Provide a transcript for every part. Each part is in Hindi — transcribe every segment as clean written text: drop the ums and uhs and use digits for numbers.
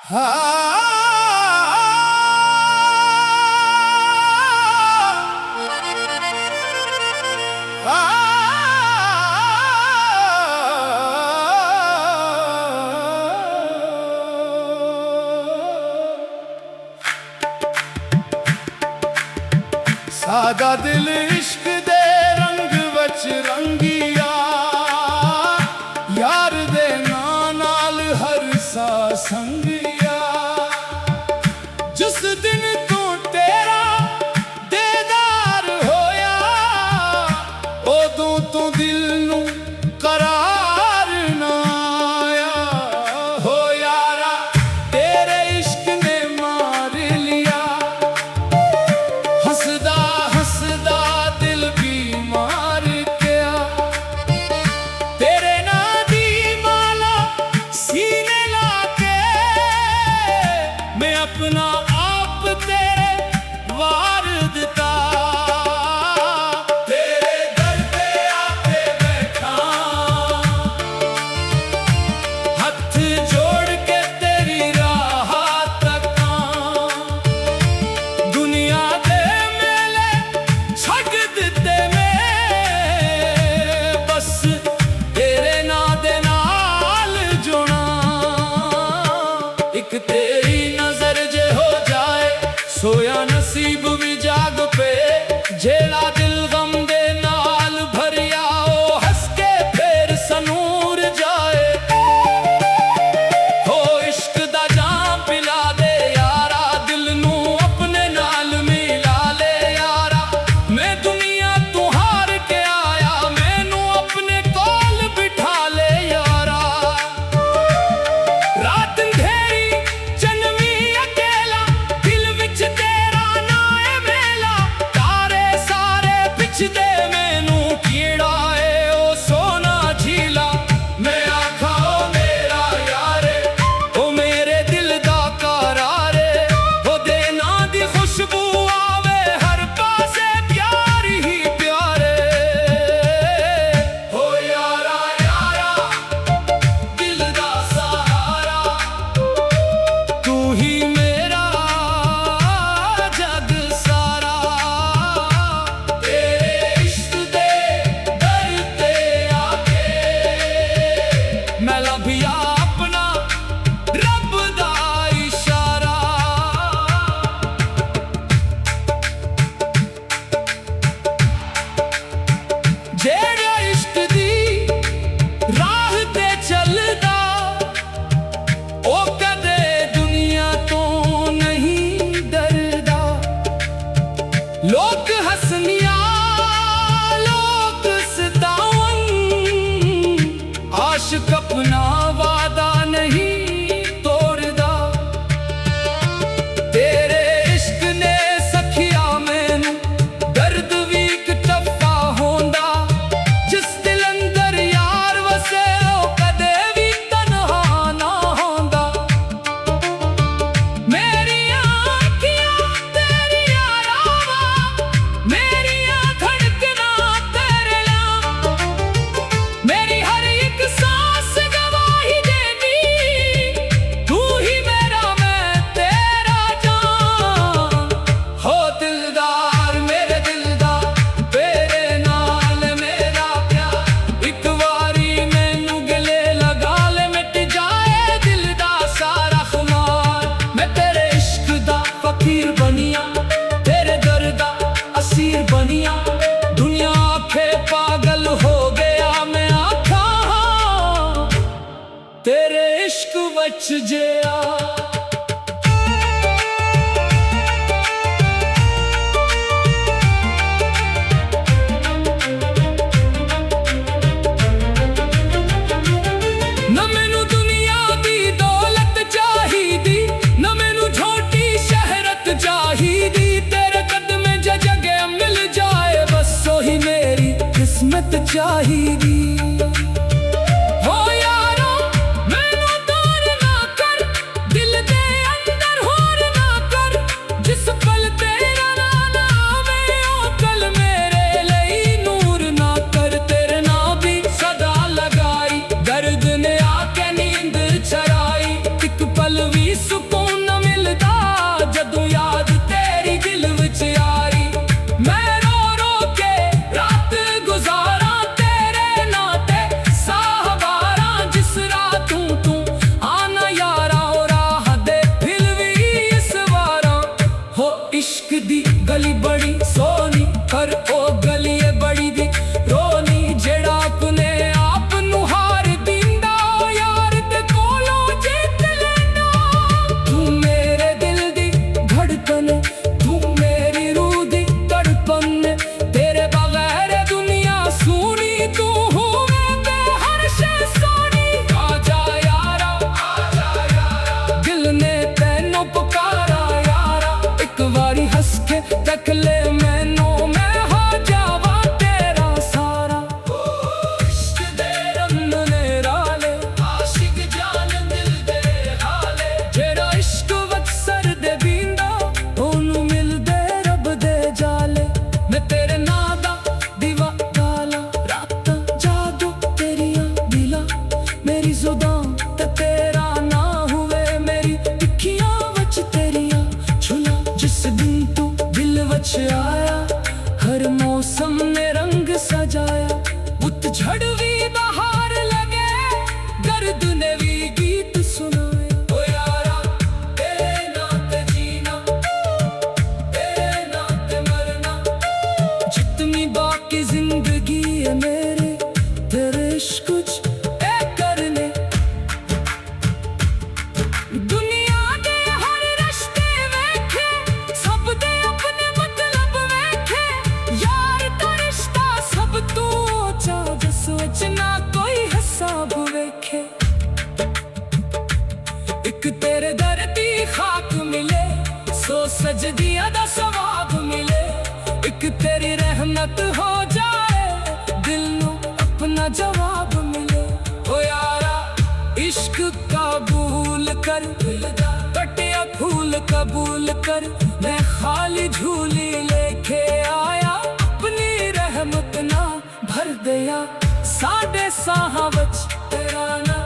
सादा दिल इश्क दे रंग वच रंगिया यार दे नाल हर सा संगिया। जिस दिन तू तेरा देदार होया उदों तू दिल नू करार ना आया। हो यारा तेरे इश्क ने मार लिया हंसदा हंसदा दिल भी मार गया। तेरे ना दी माला सीने लाके मैं अपना आप तेरे वार दिता। तेरे दर पे आके बैठा हथ जोड़ के तेरी राह तका। दुनिया दे मेले छक दिते मैं बस तेरे ना दे नाल जुड़ा। एक तेरी नजर जे हो जाए सोया नसीब भी जाग पे। जेड़ा दिल गम दे नाल भरिया ओ हंस के फिर सनूर जाए। हो इश्क दा जाम पिला दे यारा दिल नू अपने नाल मिला ले यारा। मैं दुनिया तू हार के आया मैनू अपने कोल बिठा ले यारा। रात अंधेरी चनवी अकेला दिल विच तेरा ना है मेला। तारे सारे पिछदे मैनू कीड़ा है ओ सोना झीला। मैं आखा ओ मेरा यारे ओ मेरे दिल दा करारे। ओ दे ना दी खुशबू आवे हर पासे प्यार ही प्यारे। हो यारा यारा दिल दा सहारा तू ही मेरा जग सारा। तेरे इश्क दे दर ते आके मैं लभिया अपना रब दा इशारा। जेड़ा इश्क दी राह ते चलदा ओ कदे दुनिया तो नहीं डरदा। लोग हसनिया लोग सतावन आशिक अपना वादा नहीं तोड़दा। तेरे इश्क ने सखिया मैनू दर्द भी टप्पा होंदा। जिस दिल अंदर यार वसे ओ कदे भी तन्हा ना होंदा। मेरी आँखियाँ तेरी यारावा मेरिया धड़कना तेरे नाम। मेरी हर एक सांस गवाही देनी तू ही मेरा मैं तेरा जान। हो दिलदार मेरे दिलदार तेरे नाल मेरा प्यार। एक वारी मैनू गले लगा ले मिट जाए दिल दा सारा खुमार। मैं तेरे इश्क दा फकीर बनिया तेरे दर दा असीर बनिया। दुनिया आखे पागल हो गया मैं आखा हाँ तेरे इश्क वच जिया। न मैनू दुनिया दी दौलत चाहिदी न मैनू छोटी शहरत चाहिदी। तेरे कदमे जगे मिल जाए बस ओही मेरी किस्मत चाहिदी। हो यारो मैनू दूर ना कर दिल दे अंदर होर ना कर। जिस पल तेरा नाम आवे ओ कल मेरे लिए नूर ना कर। तेरे नाम भी सदा लगाई दर्द ने आके नींद चराई। एक पल भी ਇੱਕ ਤੇਰੇ ਦਰ ਦੀ ਖਾਕ ਮਿਲੇ ਸੋ ਸਜਦੀਆਂ ਦਾ ਸਵਾਬ ਮਿਲੇ ਇੱਕ ਤੇਰੀ ਰਹਿਮਤ ਹੋ ਜਾਏ ਦਿਲ ਨੂੰ अपना जवाब मिले ओ यारा इश्क कबूल कर कटिया फूल कबूल कर मैं खाली झूली लेके आया अपनी रहमत ना भर दिया साडे साहां विच तेरा ना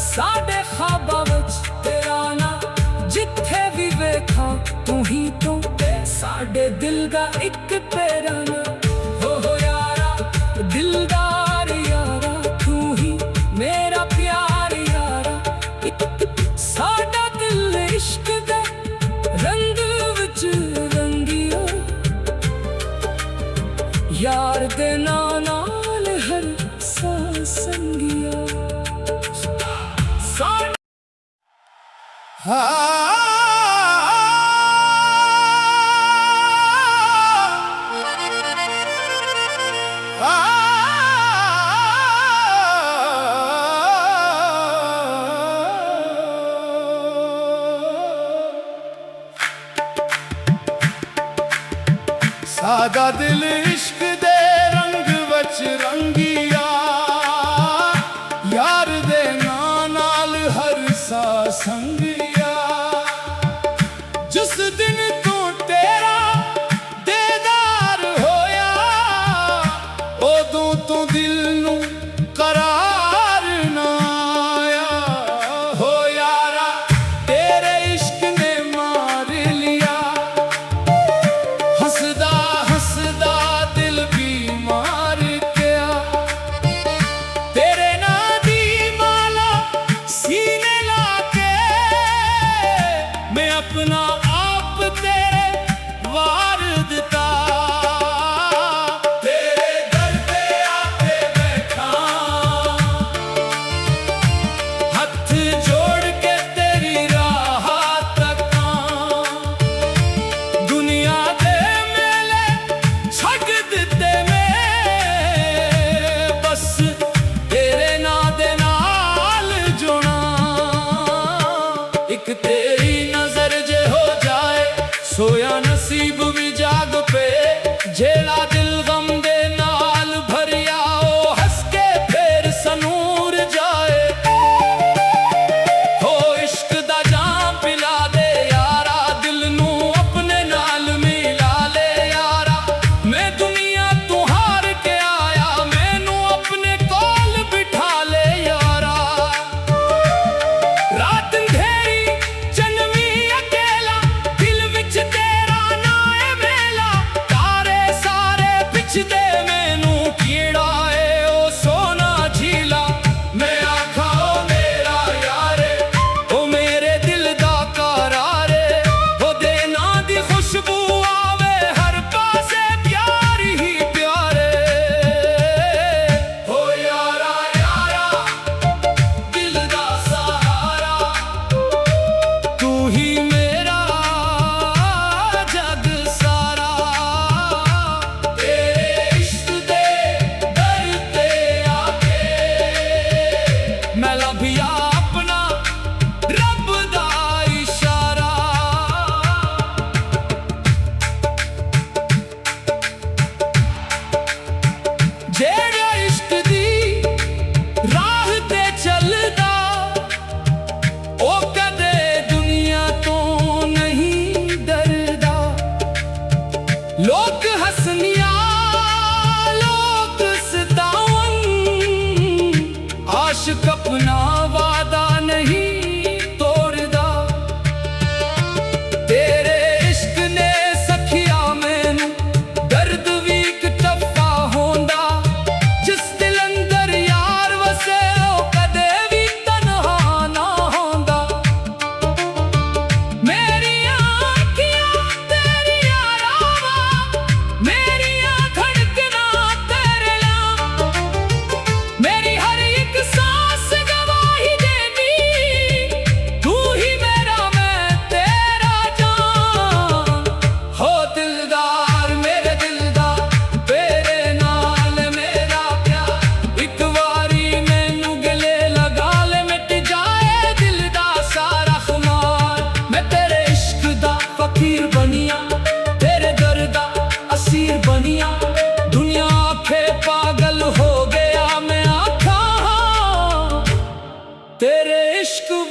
साडे ख्वाबां विच तेरा ना जिथे भी वेखा तू ही तू साडे दिल दा इक तेरा ना हो यारा दिलदार यारा तू ही मेरा प्यार यारा साडा दिल इश्क दे रंग विच रंगिया यार दे नाल हर सा संगिया सादा दिल इश्क दे रंग वच रंगिया यार दे नाल हर सा संगिया जिस दिन तू तेरा दीदार होया उदों तू दिल नू करार ना आया हो यारा तेरे इश्क ने मार लिया हंसदा हंसदा दिल बीमार गया तेरे ना दी माला सीने लाके मैं अपना आप तेरे वार दिता तेरे दर पे आके बैठा हथ जोड़ के तेरी राह तका दुनिया दे मेले छक दिते मैं बस तेरे ना दे नाल जुड़ा एक तेरी नजर जे हो जाए सोया नसीब भी जाग पे जेड़ा दिल गम दे नाल भरिया ओ हंस के फेर सनूर जाए हो इश्क दा जाम पिला दे यारा दिल नू अपने नाल मिला ले यारा मैं दुनिया तू हार के आया मैनू अपने कोल बिठा ले यारा रात अंधेरी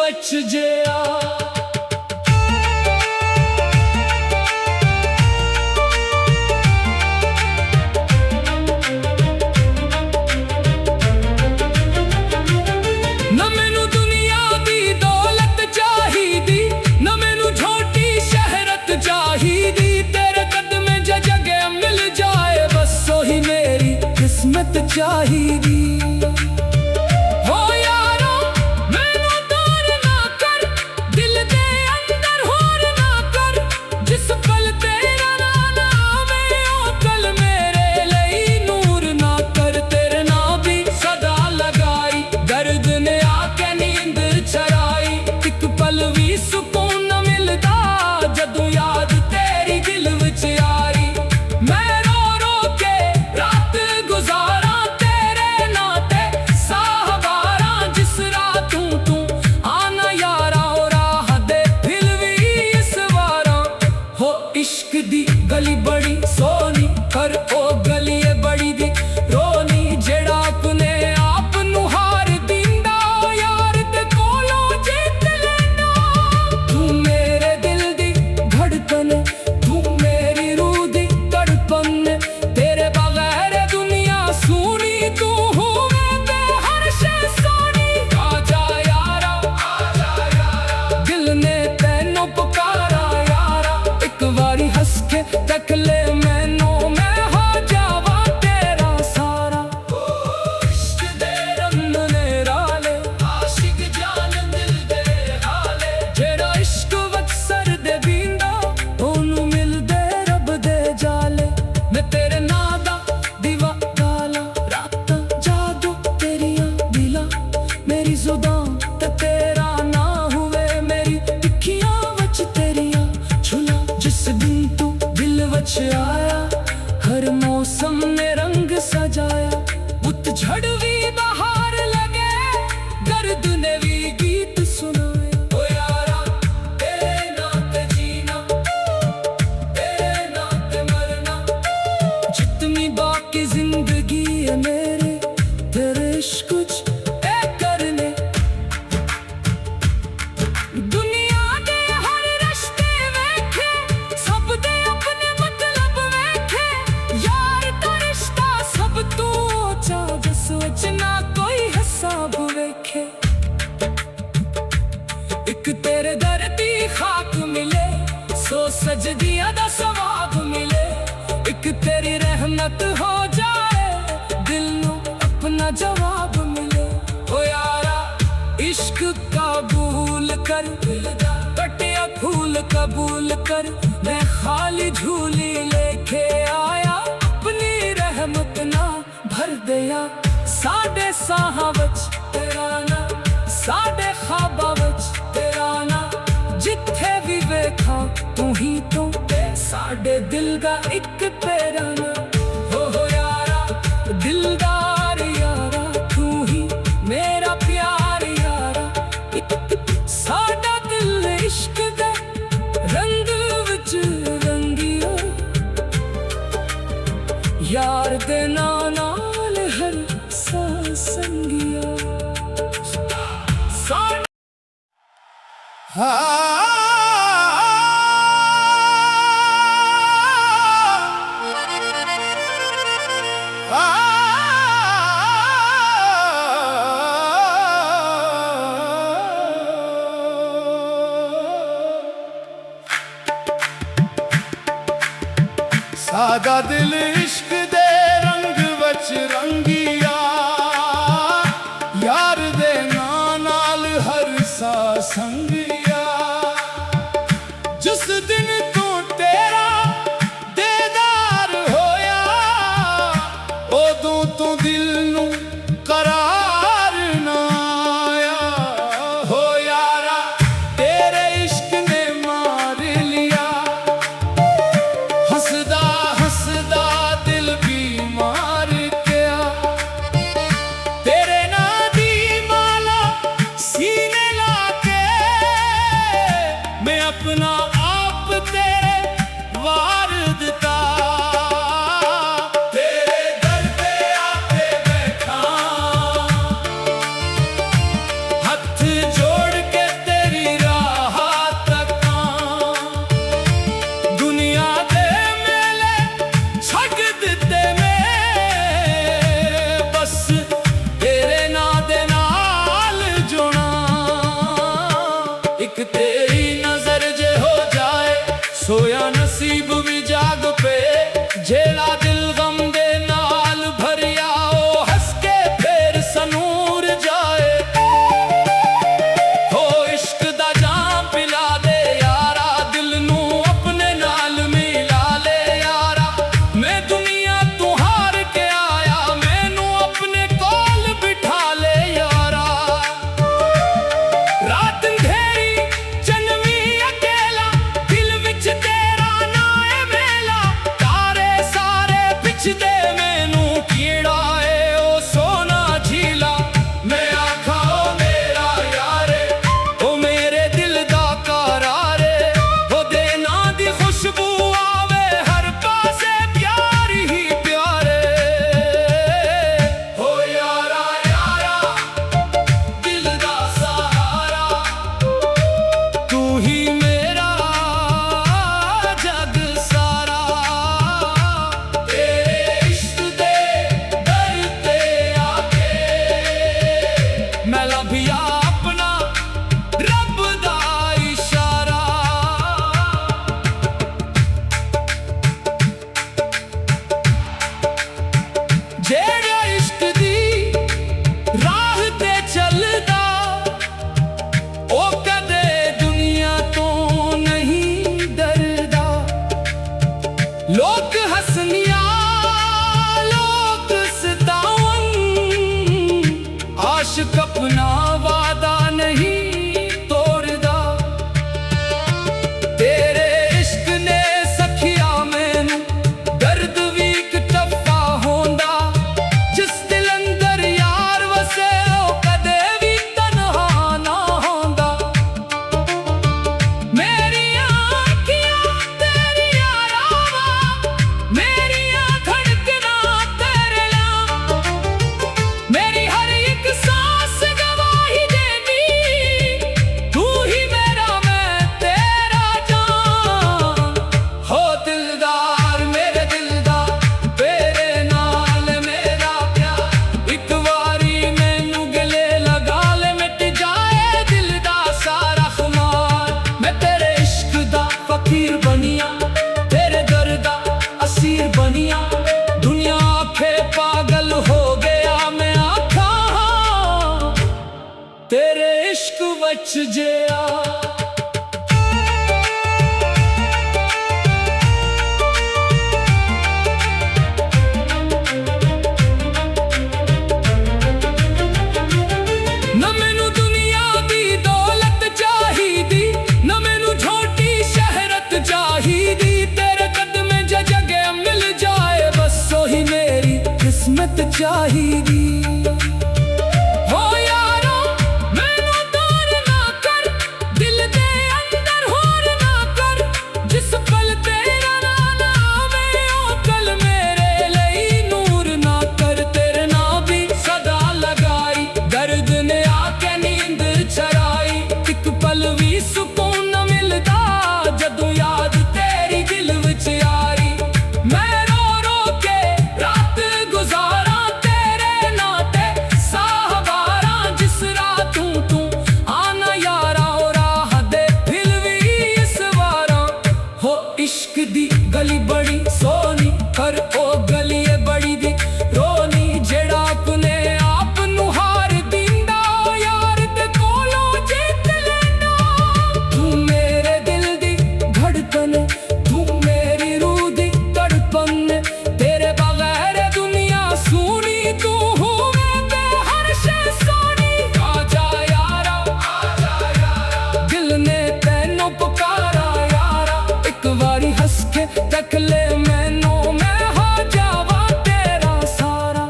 वच जिया। ना मैनू दुनिया दी दौलत चाहिदी, ना मैनू छोटी शहरत चाहिदी। तेरे कदम च जगह मिल जाए, बस ओही मेरी किस्मत चाहिदी। हो यारा मैनू दूर ना कर, दिल दे अंदर होर ना कर। जिस पल तेरा नाम आवे, ओ कल मेरे लिए नूर ना कर। तेरे नाम भी सदा लगाई, दर्द ने आके नींद चराई। एक पल भी सुकून न मिलदा, जदों याद तेरी दिल विच आई। मैं रो रो के रात गुजारा, तेरे नाते साहबारा। जिस रात तू आना यारा, ओ राह दे फिर भी इस वारा। हो इश्क दी गली बड़ी सोनी, पर ओ गली है बड़ी दी रोनी। जेड़ा अपने आप नू हार दिंदा, ओ यार दे कोलों जीत लैंदा। तू मेरे दिल दी धड़कन, तू मेरी रूह दी तड़पन। तेरे बगैर दुनिया सूनी, तू होवे ते हर शै सोनी। आजा यारा, आजा यारा, दिल ने तैनू पुकारा यारा। एक बारी हंस के तक ले मैनू, मैं हो जावा तेरा सारा। इश्क दे रंग ने राले, आशिक जान दिल दे हाले। जेड़ा इश्क वच सर दे बींदा, ओनू मिलदे रब दे जाले। मैं तेरे नां दा दीवा डाला, रातां जादू तेरियां दिला। मेरी जुबां ते तेरा ना हुए, मेरी अखियां वच तेरियां झुला। जिस दिन तू दिल वच आया, हर मौसम ने रंग सजाया। झड़ भी बहार लगे, दर्द ने भी गीत सुनाया। ओ यारा तेरे नाते जीना, तेरे नाते मरना। जितनी बाकी जिंदगी है मेरी, तेरे इश्क च ए करने। दुनिया दे हर रिश्ते वेखे, सब दे अपने मतलब वेखे। यार दा रिश्ता सब तू चा, जिस विच ना कोई हिसाब वेखे। एक तेरे दर दी खाक मिले, सो सजदिया दा सवाब मिले। एक तेरी रहमत हो जाए, दिल नू अपना जवाब मिले। ओ यारा इश्क कबूल कर, कटिया फूल कबूल कर। मैं खाली झूली लेके आया, अपनी रहमत ना भर दिया। साडे साहां वच तेरा ना, साडे ख्वाबां वच तेरा ना। जिथे भी वेखा तू ही तू, साडे दिल दा इक तेरा ना। हो यारा दिलदार यारा, तू ही मेरा प्यार यारा। साडा दिल इश्क दे रंग विच रंगिया। यार दे नाल हर सा संगिया। सादा दिल इश्क दे रंग वच रंगिया। यार दे नाल हर सा संगिया। जिस दिन तू तेरा देदार होया, उदों तू दिल नू करार ना आया। हो यारा तेरे इश्क ने मार लिया, हंसदा हंसदा दिल बीमार गया। तेरे ना दी माला सीने लाके, मैं अपना आप तेरे वार दिता। तेरे दर पे आके बैठा, हथ जोड़ के एक तेरी नजर जे हो जाए सोया नसीब भी जाग पे जेड़ा दिल गम दे नाल भरिया ओ हंस के फेर सनूर जाए हो इश्क दा जाम पिला दे यारा दिल नू अपने नाल मिला ले यारा मैं दुनिया तू हार के आया मैनू अपने कोल बिठा ले यारा रात अंधेरी चन्नवी अकेला दिल विच तेरा ना है मेला तारे सारे पिछदे मैनू कीड़ा है ओ सोना झीला मैं आखा ओ मेरा यारे ओ मेरे दिल दा करारे ओ दे ना दी खुशबू आवे हर पासे प्यार ही प्यारे हो यारा यारा दिल दा सहारा तू ही मेरा जग सारा तेरे इश्क दे दर ते आके मैं लभिया अपना रब दा इशारा जेड़ा इश्क दी राह ते चलदा ओ कदे दुनिया तो नहीं डरदा लोग हसनिया लोग सतावन आशिक अपना वादा नहीं तोड़दा तेरे इश्क ने सखिया मैनू दर्द भी टप्पा होंदा जिस दिल अंदर यार वसे ओ कदे भी तन्हा ना होंदा मेरी आँखियाँ तेरी यारावा मेरियां धड़कना तेरे नाम मेरी हर एक सांस गवाही देगी तू ही मेरा मैं तेरा जान हो दिलदार मेरे दिलदार तेरे नाल मेरा प्यार एक वारी मैनू गले लगा ले मिट जाए दिल दा सारा खुमार मैं तेरे इश्क दा फकीर बनिया तेरे दर दा असीर बनिया दुनिया आखे पागल हो गया मैं आखा तेरे इश्क वच जिया न मैनू दुनिया दी दौलत चाहिदी न मैनू छोटी शहरत चाहिदी तेरे कदमें जे जगह मिल जाए बस ओही मेरी किस्मत चाहिदी हो यारो मैनू दूर ना कर दिल दे अंदर होर ना कर जिस पल तेरा नाम आवे ओ कल मेरे ਲਈ ਨੂਰ ना कर तेरे ना भी सदा लगाई दर्द ने आके नींद चराई एक पल भी सुकून न मिलदा जदों याद तेरी दिल विच आई मैं रो रो के रात गुजारा तेरे नाते साहबारा जिस रात तू आना यारा ओ राह दे फिर भी इस वारा हो इश्क दी गली बड़ी सोनी पर ओ गली है बड़ी दी रोनी जेड़ा अपने आप नू हार दिंदा ओ यार ते कोलों जीत लेंदा तू मेरे दिल दी धड़कन तू मेरी रूह दी तड़पन तेरे बगैर दुनिया सुनी तू हुए बेहर्श सोनी आजा यारा दिल ने तैनू पुकारा यारा एक वारी हंस के तक ले मैनू मैं हो जावा तेरा सारा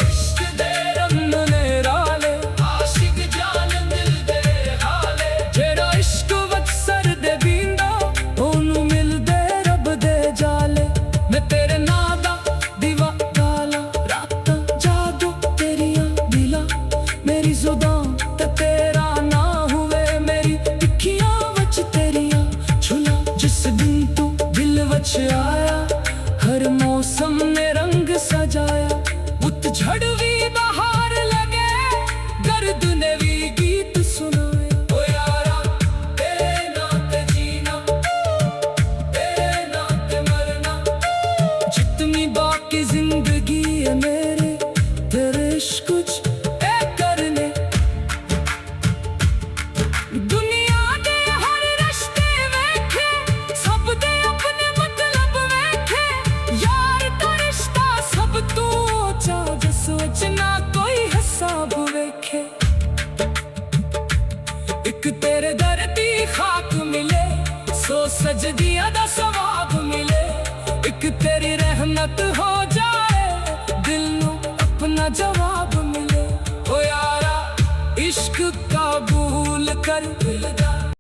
इश्क दे रंग ने राले आशिक जान दिल दे हाले जेड़ा इश्क वच सर दे बींदा ओनू मिलदे रब दे जाले मैं तेरे ना दा दीवा गाला रातां जादू तेरियां दिला मेरी जुबान ते तेरा ना हुए मेरी अखियां वच ਸਵਾਦ ਮਿਲੇ। ਇੱਕ ਤੇਰੀ ਰਹਿਮਤ ਹੋ ਜਾਏ, ਦਿਲ ਨੂੰ ਆਪਣਾ ਜਵਾਬ ਮਿਲੇ। ਓ ਯਾਰਾ ਇਸ਼ਕ ਕਬੂਲ ਕਰ, ਦਿਲ ਦਾ